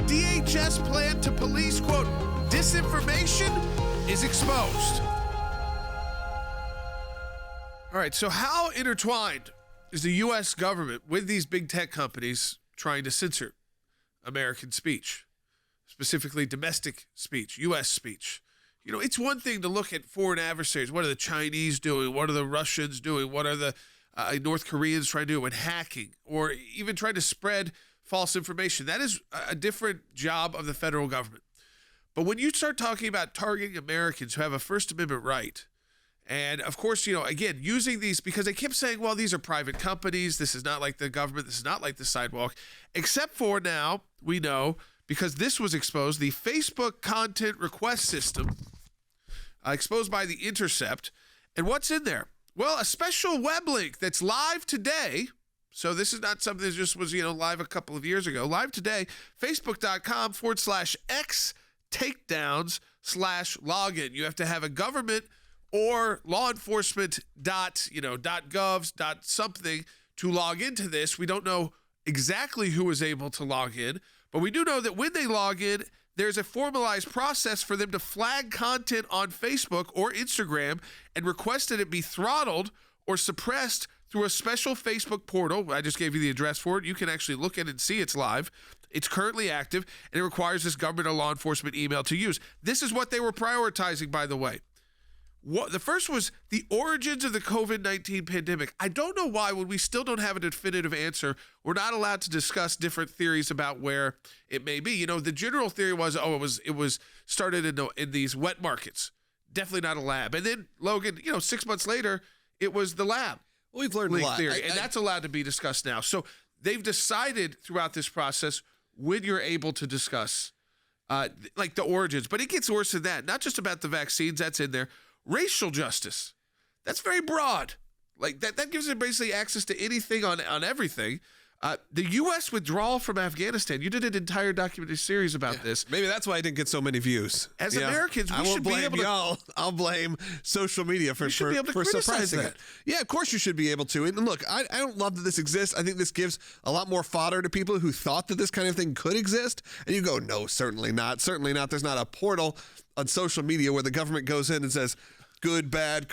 DHS plan to police, quote, disinformation is exposed. All right, so how intertwined is the U.S. government with these big tech companies trying to censor American speech, specifically domestic speech, U.S. speech? You know, it's one thing to look at foreign adversaries. What are the Chinese doing? What are the Russians doing? What are the North Koreans trying to do when hacking or even trying to spread false information? That is a different job of the federal government. But when you start talking about targeting Americans who have a First Amendment right, and of course, you know, again, using these, because they kept saying, well, these are private companies. This is not like the government. This is not like the sidewalk, except for now we know, because this was exposed, the Facebook content request system exposed by The Intercept. And what's in there? Well, a special web link that's live today. So this is not something that just was, you know, live a couple of years ago. Live today, facebook.com/X takedowns/login. You have to have a government or law enforcement .govs .something to log into this. We don't know exactly who was able to log in, but we do know that when they log in, there's a formalized process for them to flag content on Facebook or Instagram and request that it be throttled or suppressed through a special Facebook portal. I just gave you the address for it. You can actually look at it and see it's live. It's currently active, and it requires this government or law enforcement email to use. This is what they were prioritizing, by the way. The first was the origins of the COVID-19 pandemic. I don't know why, when we still don't have a definitive answer, we're not allowed to discuss different theories about where it may be. You know, the general theory was, it was started in these wet markets. Definitely not a lab. And then, Logan, 6 months later, it was the lab. Well, we've learned a lot. Theory, and that's allowed to be discussed now. So they've decided throughout this process when you're able to discuss like the origins. But it gets worse than that. Not just about the vaccines, that's in there. Racial justice. That's very broad. Like that gives them basically access to anything on everything. The U.S. withdrawal from Afghanistan. You did an entire documentary series about this. Maybe that's why I didn't get so many views. As Americans, we should be able to. I'll blame social media for suppressing it. Yeah, of course you should be able to. And look, I don't love that this exists. I think this gives a lot more fodder to people who thought that this kind of thing could exist. And you go, no, certainly not. Certainly not. There's not a portal on social media where the government goes in and says, good, bad,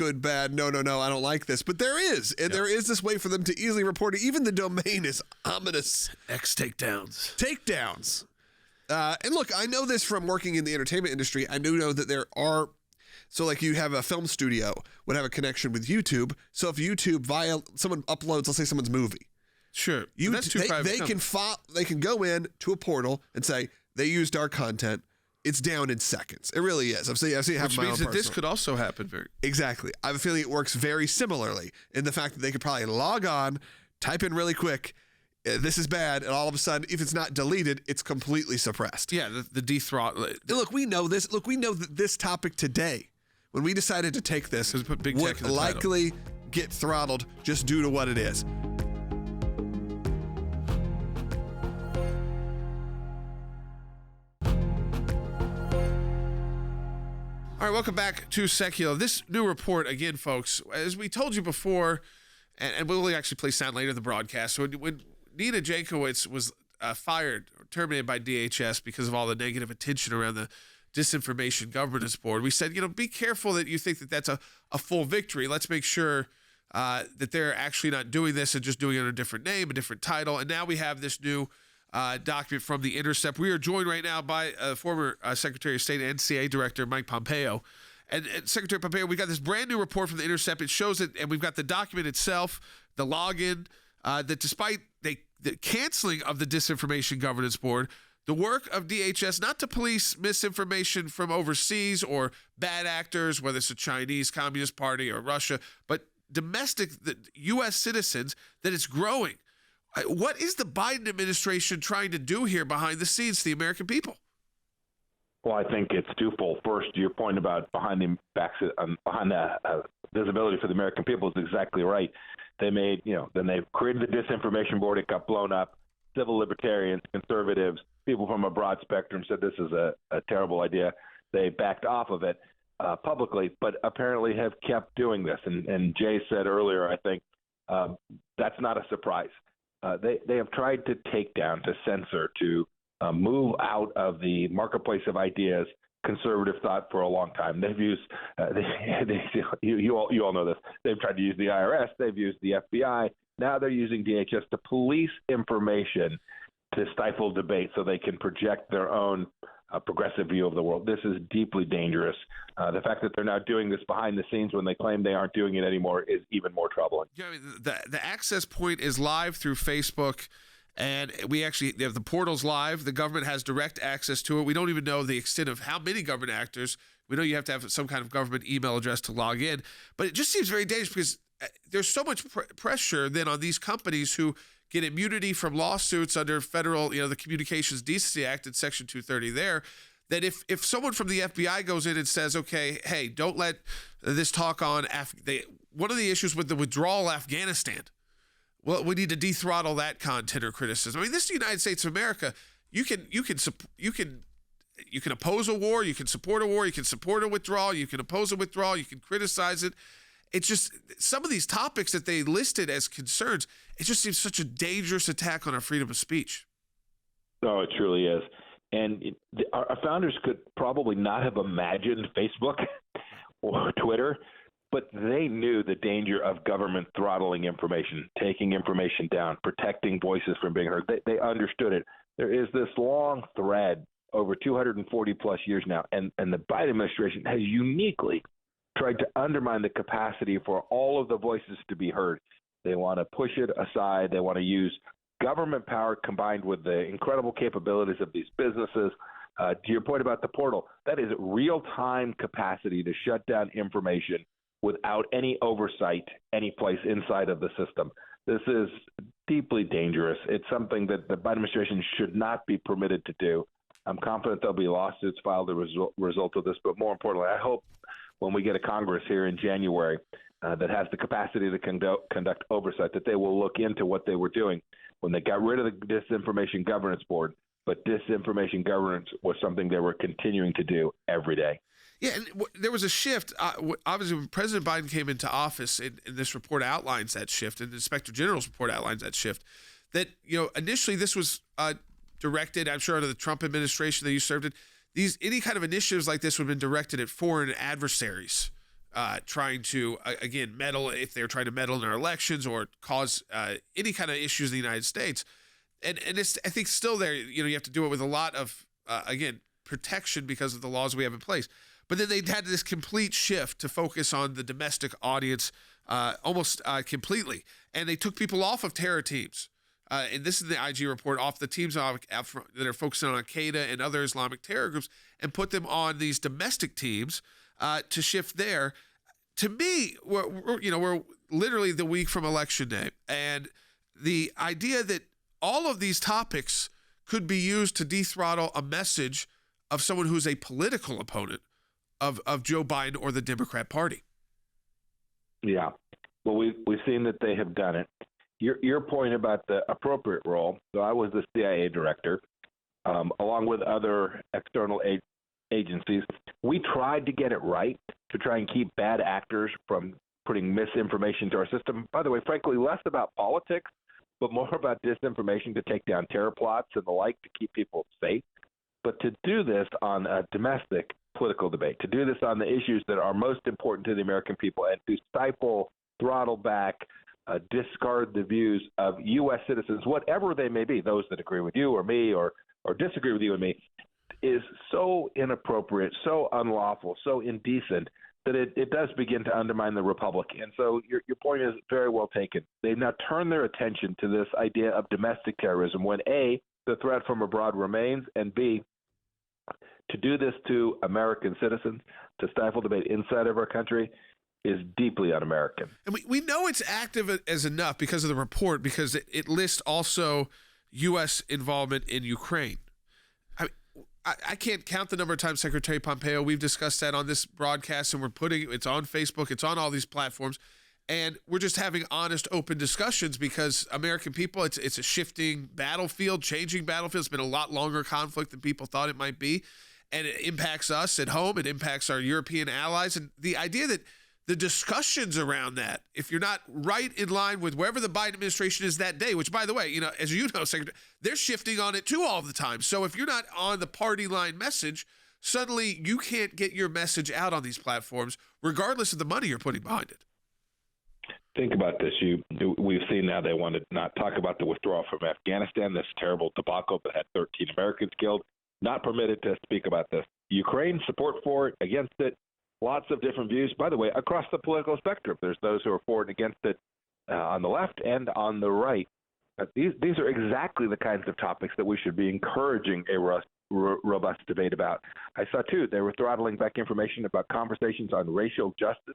no, I don't like this. But there is. And there is this way for them to easily report it. Even the domain is ominous. X takedowns. And look, I know this from working in the entertainment industry. I do know that there are, so like you have a film studio would have a connection with YouTube. So if YouTube someone uploads, let's say someone's movie. Sure. They can go in to a portal and say, they used our content. It's down in seconds. It really is. I've seen it happen. Which means that this could also happen Exactly. I have a feeling it works very similarly in the fact that they could probably log on, type in really quick, this is bad, and all of a sudden, if it's not deleted, it's completely suppressed. Yeah, the dethrottle. Look, we know this. Look, we know that this topic today, when we decided to take this, would likely get throttled just due to what it is. All right, welcome back to Sekulow. This new report, again, folks, as we told you before, and we'll actually play sound later in the broadcast, when Nina Jankowicz was fired or terminated by DHS because of all the negative attention around the Disinformation Governance Board, we said, be careful that you think that that's a full victory. Let's make sure that they're actually not doing this and just doing it under a different name, a different title. And now we have this new document from The Intercept. We are joined right now by former Secretary of State and NCA Director Mike Pompeo. And Secretary Pompeo, we got this brand new report from The Intercept. It shows it, and we've got the document itself, the login, that despite the canceling of the Disinformation Governance Board, the work of DHS not to police misinformation from overseas or bad actors, whether it's the Chinese Communist Party or Russia, but domestic U.S. citizens, that it's growing. What is the Biden administration trying to do here behind the scenes to the American people? Well, I think it's twofold. First, your point about behind the visibility for the American people is exactly right. They made, then they created the Disinformation Board. It got blown up. Civil libertarians, conservatives, people from a broad spectrum said this is a terrible idea. They backed off of it publicly, but apparently have kept doing this. And Jay said earlier, I think that's not a surprise. They have tried to take down, to censor, to move out of the marketplace of ideas, conservative thought for a long time. They've used, you all know this. They've tried to use the IRS. They've used the FBI. Now they're using DHS to police information to stifle debate so they can project their own progressive view of the world. This is deeply dangerous. The fact that they're now doing this behind the scenes when they claim they aren't doing it anymore is even more troubling. Yeah, I mean, the access point is live through Facebook, and we actually have the portal's live. The government has direct access to it. We don't even know the extent of how many government actors. We know you have to have some kind of government email address to log in, but it just seems very dangerous because there's so much pressure then on these companies who get immunity from lawsuits under federal, the Communications Decency Act in Section 230 there, that if someone from the FBI goes in and says, okay, hey, don't let this talk on one of the issues with the withdrawal Afghanistan, well, we need to dethrottle that content or criticism. I mean, this is the United States of America. You can oppose a war, you can support a war, you can support a withdrawal, you can oppose a withdrawal, you can criticize it. It's just some of these topics that they listed as concerns, it just seems such a dangerous attack on our freedom of speech. No, it truly is. And our founders could probably not have imagined Facebook or Twitter, but they knew the danger of government throttling information, taking information down, protecting voices from being heard. They understood it. There is this long thread over 240 plus years now, and the Biden administration has uniquely tried to undermine the capacity for all of the voices to be heard. They want to push it aside. They want to use government power combined with the incredible capabilities of these businesses. To your point about the portal, that is real-time capacity to shut down information without any oversight any place inside of the system. This is deeply dangerous. It's something that the Biden administration should not be permitted to do. I'm confident there'll be lawsuits filed as a result of this, but more importantly, I hope when we get a Congress here in January that has the capacity to conduct oversight, that they will look into what they were doing when they got rid of the Disinformation Governance Board. But disinformation governance was something they were continuing to do every day. Yeah, and there was a shift. Obviously, when President Biden came into office, and this report outlines that shift, and the Inspector General's report outlines that shift, that initially this was directed, I'm sure, under the Trump administration that you served in. Any kind of initiatives like this would have been directed at foreign adversaries, trying to, again, meddle, if they're trying to meddle in our elections or cause any kind of issues in the United States. And it's, I think, still there. You have to do it with a lot of, again, protection because of the laws we have in place. But then they had this complete shift to focus on the domestic audience almost completely. And they took people off of terror teams. And this is the IG report, off the teams that are focusing on Al-Qaeda and other Islamic terror groups, and put them on these domestic teams to shift there. To me, we're literally the week from Election Day. And the idea that all of these topics could be used to dethrottle a message of someone who's a political opponent of Joe Biden or the Democrat Party. Yeah. Well, we've seen that they have done it. Your point about the appropriate role. So I was the CIA director, along with other external agencies. We tried to get it right to try and keep bad actors from putting misinformation to our system. By the way, frankly, less about politics, but more about disinformation to take down terror plots and the like to keep people safe. But to do this on a domestic political debate, to do this on the issues that are most important to the American people, and to stifle, throttle back, discard the views of U.S. citizens, whatever they may be, those that agree with you or me or disagree with you and me, is so inappropriate, so unlawful, so indecent that it does begin to undermine the republic. And so your point is very well taken. They've now turned their attention to this idea of domestic terrorism when, A, the threat from abroad remains, and B, to do this to American citizens, to stifle debate inside of our country, is deeply un-American. And we know it's active as enough because of the report, because it lists also U.S. involvement in Ukraine. I can't count the number of times Secretary Pompeo, we've discussed that on this broadcast, and it's on Facebook, it's on all these platforms, and we're just having honest, open discussions because American people, it's a shifting battlefield, changing battlefield. It's been a lot longer conflict than people thought it might be, and it impacts us at home. It impacts our European allies, and the idea that the discussions around that, if you're not right in line with wherever the Biden administration is that day, which, by the way, as you know, Secretary, they're shifting on it too all the time. So if you're not on the party line message, suddenly you can't get your message out on these platforms, regardless of the money you're putting behind it. Think about this. We've seen now they want to not talk about the withdrawal from Afghanistan, this terrible debacle that had 13 Americans killed. Not permitted to speak about this. Ukraine, support for it, against it, lots of different views. By the way, across the political spectrum, there's those who are for and against it on the left and on the right. These are exactly the kinds of topics that we should be encouraging a robust debate about. I saw, too, they were throttling back information about conversations on racial justice.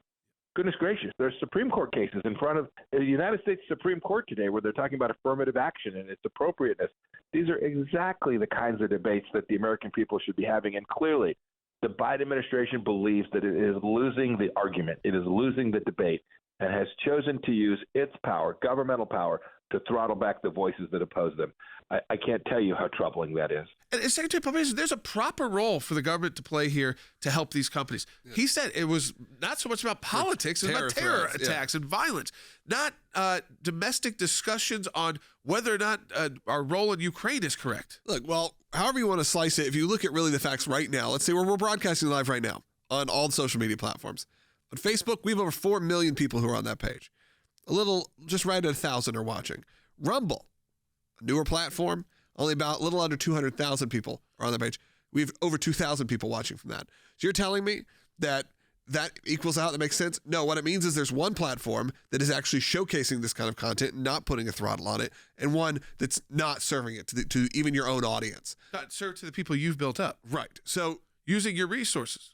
Goodness gracious, there's Supreme Court cases in front of the United States Supreme Court today where they're talking about affirmative action and its appropriateness. These are exactly the kinds of debates that the American people should be having. And clearly, the Biden administration believes that it is losing the argument. It is losing the debate and has chosen to use its power, governmental power, to throttle back the voices that oppose them. I can't tell you how troubling that is. And Secretary Pompeo said there's a proper role for the government to play here to help these companies. Yeah. He said it was not so much about politics, it was about terror attacks and violence, not domestic discussions on whether or not our role in Ukraine is correct. Look, well, however you want to slice it, if you look at really the facts right now, let's say we're broadcasting live right now on all the social media platforms. On Facebook, we have over 4 million people who are on that page. Just right at 1,000 are watching. Rumble, a newer platform, only about a little under 200,000 people are on the page. We have over 2,000 people watching from that. So you're telling me that equals out, that makes sense? No, what it means is there's one platform that is actually showcasing this kind of content and not putting a throttle on it, and one that's not serving it to even your own audience. Not served to the people you've built up. Right. So using your resources.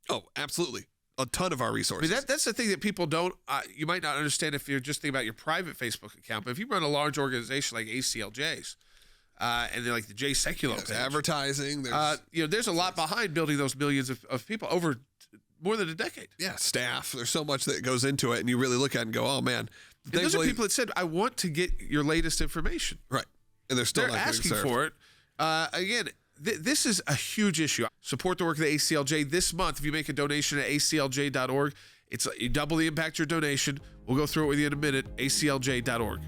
Oh, absolutely. A ton of our resources. I mean, that's the thing that people don't, you might not understand if you're just thinking about your private Facebook account, but if you run a large organization like ACLJ's, and they're like the J Sekulow page, advertising, there's a lot behind building those millions of people over more than a decade. Yeah, staff. There's so much that goes into it, and you really look at it and go, oh, man. And those are people that said, I want to get your latest information. Right. And they're not asking for it. Again, this is a huge issue. Support the work of the ACLJ this month. If you make a donation at aclj.org, you double the impact of your donation. We'll go through it with you in a minute. aclj.org.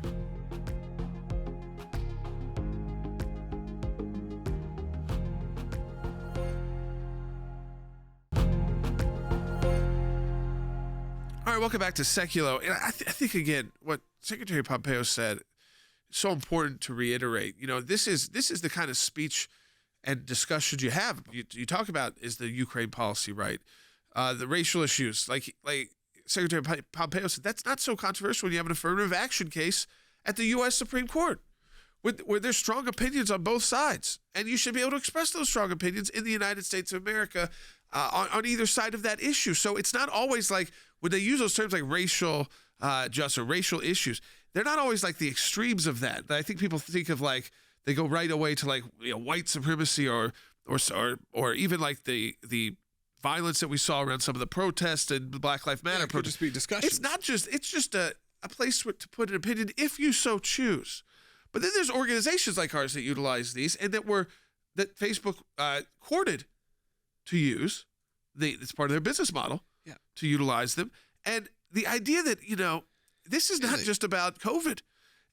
All right, welcome back to Sekulow. And I think, again, what Secretary Pompeo said is so important to reiterate. This is the kind of speech and discussions you have. You talk about, is the Ukraine policy right? The racial issues, like Secretary Pompeo said, that's not so controversial when you have an affirmative action case at the U.S. Supreme Court, where there's strong opinions on both sides, and you should be able to express those strong opinions in the United States of America on either side of that issue. So it's not always like, when they use those terms like racial justice or racial issues, they're not always like the extremes of that. I think people think of like, they go right away to like white supremacy or even like the violence that we saw around some of the protests and the Black Lives Matter protests. Just be discussion. It's just a place to put an opinion if you so choose. But then there's organizations like ours that utilize these and that Facebook courted to use. It's part of their business model to utilize them. And the idea that, this is not just about COVID.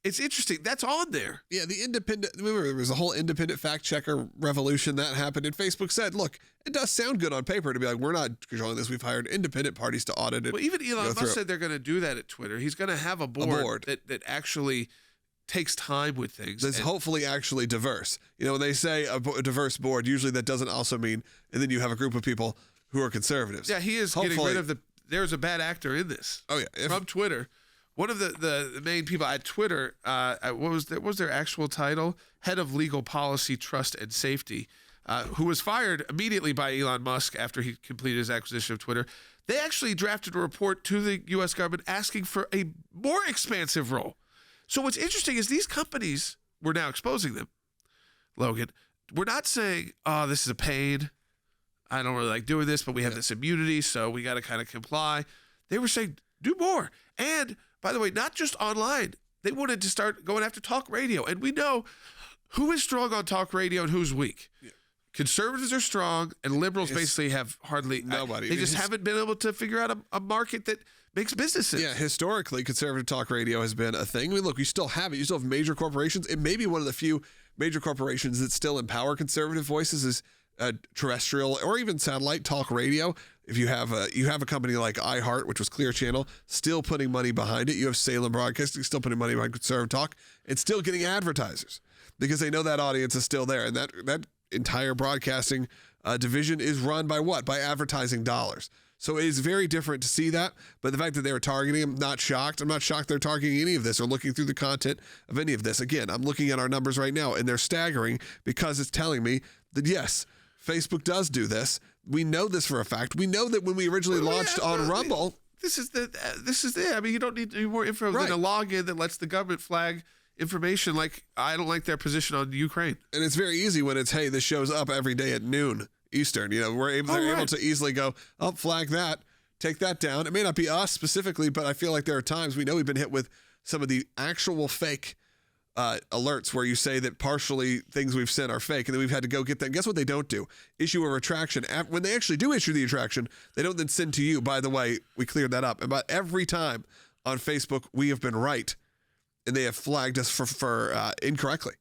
It's interesting. That's on there. Yeah, remember there was a whole independent fact checker revolution that happened, and Facebook said, look, it does sound good on paper to be like, we're not controlling this. We've hired independent parties to audit it. Well, even Elon Musk said they're going to do that at Twitter. He's going to have a board. That actually takes time with things. That's hopefully actually diverse. When they say a diverse board, usually that doesn't also mean, and then you have a group of people who are conservatives. Yeah, he is getting rid of there's a bad actor in this. Oh, yeah. From Twitter. One of the main people at Twitter, what was their actual title? Head of Legal Policy, Trust, and Safety, who was fired immediately by Elon Musk after he completed his acquisition of Twitter. They actually drafted a report to the U.S. government asking for a more expansive role. So what's interesting is these companies, we're now exposing them, Logan. We're not saying, oh, this is a pain. I don't really like doing this, but we have this immunity, so we got to kind of comply. They were saying, do more. And by the way, not just online. They wanted to start going after talk radio. And we know who is strong on talk radio and who's weak. Yeah. conservatives are strong and liberals basically have hardly nobody. They just haven't been able to figure out a market that makes businesses. Yeah, historically, conservative talk radio has been a thing. I mean, look, we still have it. You still have major corporations. It may be one of the few major corporations that still empower conservative voices is terrestrial or even satellite talk radio. If you have a company like iHeart, which was Clear Channel, still putting money behind it. You have Salem Broadcasting still putting money behind conservative talk and still getting advertisers because they know that audience is still there. And that entire broadcasting division is run by what? By advertising dollars. So it is very different to see that. But the fact that they were targeting, I'm not shocked. I'm not shocked they're targeting any of this or looking through the content of any of this. Again, I'm looking at our numbers right now, and they're staggering because it's telling me that, yes, Facebook does do this. We know this for a fact. We know that when we originally launched on Rumble. This is it. I mean, you don't need any more info than a login that lets the government flag information like I don't like their position on Ukraine. And it's very easy when it's, hey, this show's up every day at noon Eastern. You know, they're able to easily go, oh, flag that, take that down. It may not be us specifically, but I feel like there are times we know we've been hit with some of the actual fake alerts where you say that partially things we've sent are fake, and then we've had to go get them. Guess what they don't do? Issue a retraction. When they actually do issue the retraction, they don't then send to you, by the way, we cleared that up. And about every time on Facebook, we have been right, and they have flagged us for incorrectly.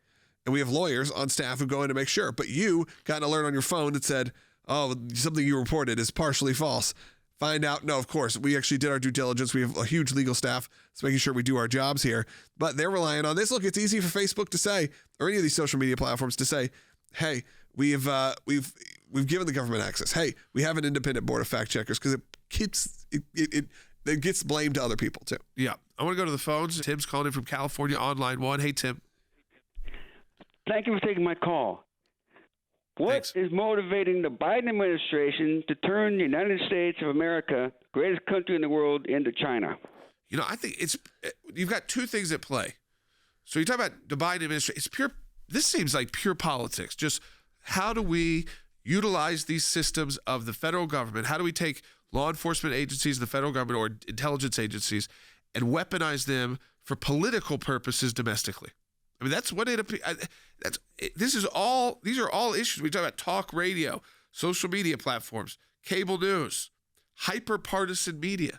And we have lawyers on staff who go in to make sure. But you got an alert on your phone that said, oh, something you reported is partially false. Find out, no, of course, we actually did our due diligence. We have a huge legal staff that's making sure we do our jobs here. But they're relying on this. Look, it's easy for Facebook to say, or any of these social media platforms to say, hey, we've given the government access. Hey, we have an independent board of fact checkers, because it gets blamed to other people too. Yeah. I want to go to the phones. Tim's calling in from California on line 1. Hey, Tim. Thank you for taking my call. What is motivating the Biden administration to turn the United States of America, greatest country in the world, into China? You know, I think you've got two things at play. So you talk about the Biden administration. This seems like pure politics. Just how do we utilize these systems of the federal government? How do we take law enforcement agencies, the federal government, or intelligence agencies, and weaponize them for political purposes domestically? I mean, that's what these are all issues. We talk about talk radio, social media platforms, cable news, hyper-partisan media.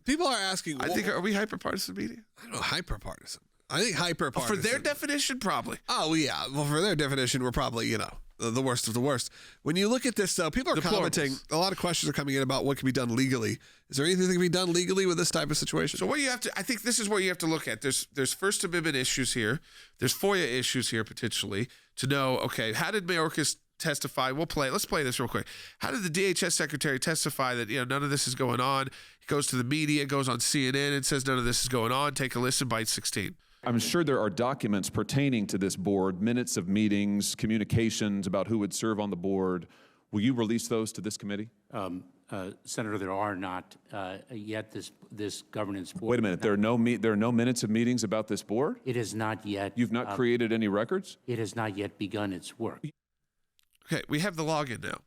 People are asking, are we hyper-partisan media? I don't know, hyper-partisan. I think hyper-partisan. For their definition, probably. Oh, yeah. Well, for their definition, we're probably, the worst of the worst. When you look at this, though, people are commenting. A lot of questions are coming in about what can be done legally. Is there anything that can be done legally with this type of situation? So I think this is what you have to look at. There's First Amendment issues here. There's FOIA issues here potentially to know, okay, how did Mayorkas testify? Let's play this real quick. How did the DHS secretary testify that, none of this is going on? He goes to the media, goes on CNN and says none of this is going on. Take a listen, Byte 16. I'm sure there are documents pertaining to this board, minutes of meetings, communications about who would serve on the board. Will you release those to this committee? Senator, there are not yet this governance board. Wait a minute. There are no minutes of meetings about this board? It is not yet. You've not created any records? It has not yet begun its work. Okay, we have the login now.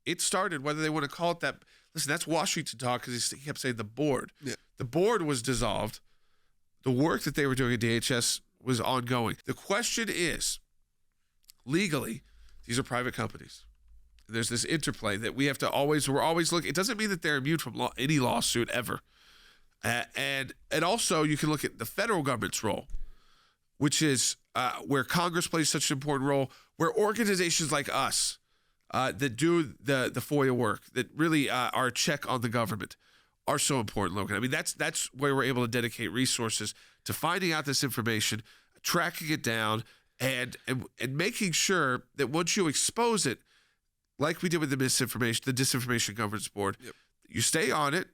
It started, whether they want to call it that. Listen, that's Washington talk because he kept saying the board. Yeah. The board was dissolved. The work that they were doing at DHS was ongoing. The question is, legally, these are private companies. There's this interplay that we're always looking. It doesn't mean that they're immune from any lawsuit ever. And also you can look at the federal government's role, which is where Congress plays such an important role, where organizations like us that do the FOIA work, that really are a check on the government, are so important, Logan. I mean, that's where we're able to dedicate resources to finding out this information, tracking it down, and making sure that once you expose it, like we did with the Disinformation Governance Board, you stay on it,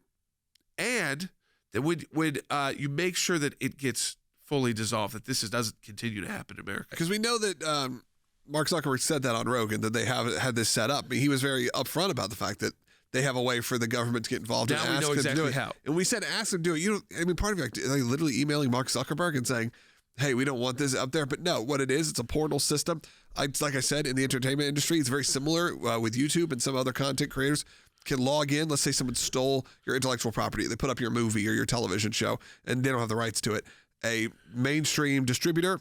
and that when you make sure that it gets fully dissolved, that doesn't continue to happen in America. Because we know that Mark Zuckerberg said that on Rogan, that they had this set up. I mean, he was very upfront about the fact that they have a way for the government to get involved and ask them to do it. How. And we said, ask them to do it. Part of it, like literally emailing Mark Zuckerberg and saying, hey, we don't want this up there. But no, what it is, it's a portal system. Like I said, in the entertainment industry, it's very similar with YouTube and some other content creators can log in. Let's say someone stole your intellectual property. They put up your movie or your television show, and they don't have the rights to it. A mainstream distributor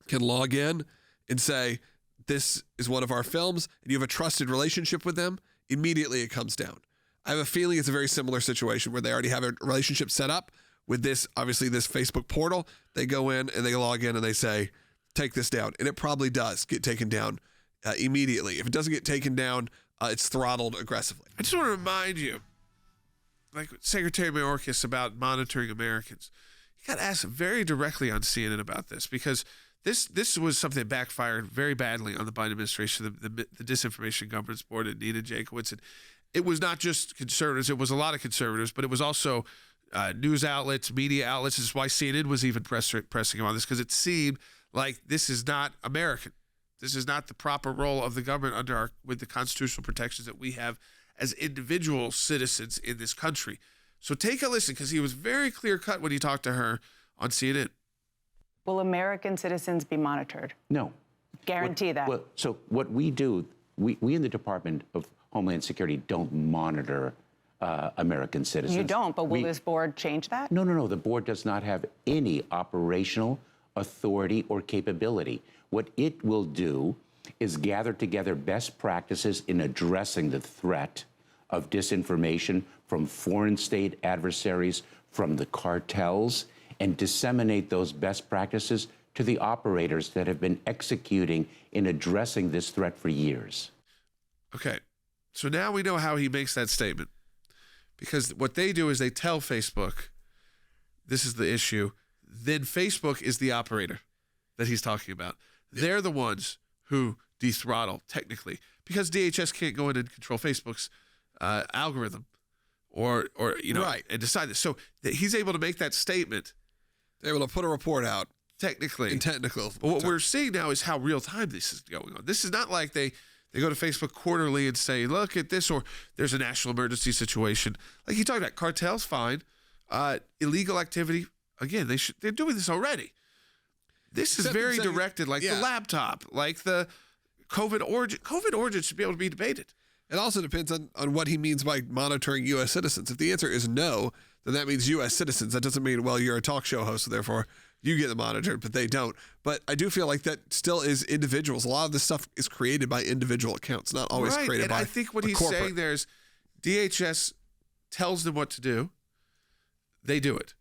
can log in and say, this is one of our films and you have a trusted relationship with them, immediately it comes down. I have a feeling it's a very similar situation where they already have a relationship set up with this, obviously this Facebook portal. They go in and they log in and they say, take this down. And it probably does get taken down immediately. If it doesn't get taken down, it's throttled aggressively. I just want to remind you, like Secretary Mayorkas about monitoring Americans. He got asked very directly on CNN about this because this was something that backfired very badly on the Biden administration, the Disinformation Governance Board and Nina Jankowicz. And it was not just conservatives. It was a lot of conservatives, but it was also news outlets, media outlets. This is why CNN was even pressing him on this, because it seemed like this is not American. This is not the proper role of the government with the constitutional protections that we have as individual citizens in this country. So take a listen, because he was very clear-cut when he talked to her on CNN. Will American citizens be monitored? No. Guarantee that. Well, so what we do, we in the Department of Homeland Security don't monitor American citizens. You don't, but will this board change that? No. The board does not have any operational authority or capability. What it will do is gather together best practices in addressing the threat of disinformation from foreign state adversaries, from the cartels, and disseminate those best practices to the operators that have been executing in addressing this threat for years. Okay, so now we know how he makes that statement. Because what they do is they tell Facebook, this is the issue. Then Facebook is the operator that he's talking about. They're the ones who dethrottle, technically, because DHS can't go in and control Facebook's algorithm or right, and decide this. So he's able to make that statement. They're able to put a report out. Technically. In technical. But what we're seeing now is how real time this is going on. This is not like they go to Facebook quarterly and say, look at this, or there's a national emergency situation. Like you talked about, cartels, fine. Illegal activity, again, they're doing this already. This is very directed, like the laptop, like the COVID origin. COVID origin should be able to be debated. It also depends on what he means by monitoring U.S. citizens. If the answer is no, then that means U.S. citizens. That doesn't mean, well, you're a talk show host, so therefore you get monitored, but they don't. But I do feel like that still is individuals. A lot of this stuff is created by individual accounts, not always created by I think what he's saying there is DHS tells them what to do. They do it.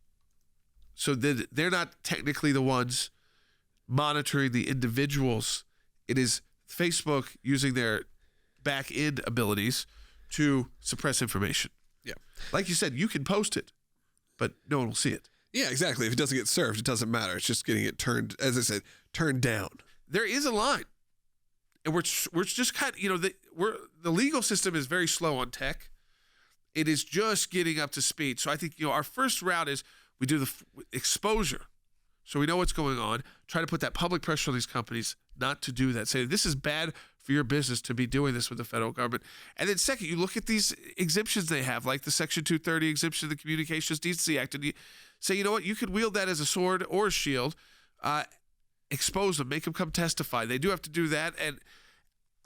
So they're not technically the ones monitoring the individuals. It is Facebook using their back-end abilities to suppress information. Yeah. Like you said, you can post it, but no one will see it. Yeah, exactly. If it doesn't get served, it doesn't matter. It's just getting it turned, as I said, turned down. There is a line. And we're just kind of, the legal system is very slow on tech. It is just getting up to speed. So I think, our first route is we do the exposure. So we know what's going on. Try to put that public pressure on these companies not to do that. Say, this is bad for your business to be doing this with the federal government. And then second, you look at these exemptions they have, like the Section 230 exemption of the Communications Decency Act, and you say, you know what, you could wield that as a sword or a shield, expose them, make them come testify. They do have to do that. And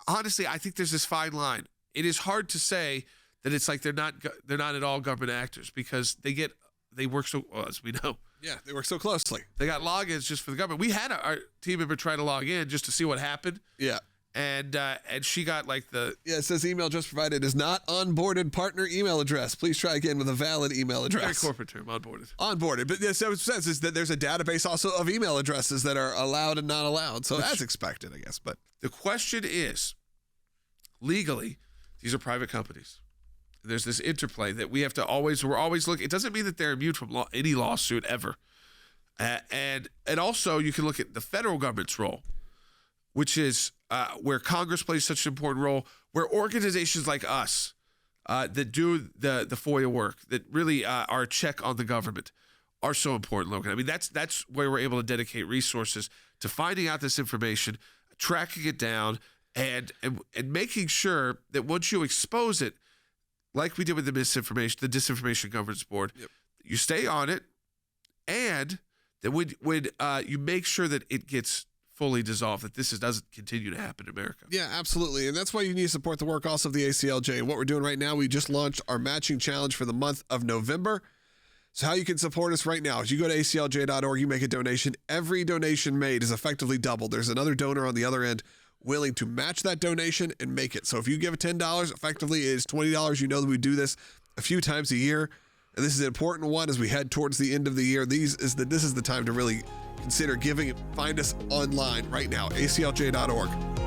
honestly, I think there's this fine line. It is hard to say that it's like they're not at all government actors, because they work so well, as we know. Yeah, they work so closely. They got logins just for the government. We had our team member try to log in just to see what happened. Yeah. And she got like it says email address provided is not onboarded partner email address. Please try again with a valid email address. Very corporate term, onboarded. Onboarded. But so it says is that there's a database also of email addresses that are allowed and not allowed. So as expected, I guess. But the question is, legally, these are private companies. There's this interplay that we're always looking. It doesn't mean that they're immune from any lawsuit ever. And also you can look at the federal government's role, which is where Congress plays such an important role, where organizations like us that do the FOIA work, that really are a check on the government, are so important, Logan. I mean, that's where we're able to dedicate resources to finding out this information, tracking it down, and making sure that once you expose it, like we did with the Disinformation Governance Board, you stay on it, and that when you make sure that it gets fully dissolved, that this doesn't continue to happen in America. Yeah, absolutely. And that's why you need to support the work also of the ACLJ. And what we're doing right now, we just launched our matching challenge for the month of November. So how you can support us right now is you go to aclj.org, you make a donation. Every donation made is effectively doubled. There's another donor on the other end willing to match that donation and make it. So if you give $10, effectively it is $20. You know that we do this a few times a year. And this is an important one as we head towards the end of the year. This is the time to really consider giving. Find us online right now, aclj.org.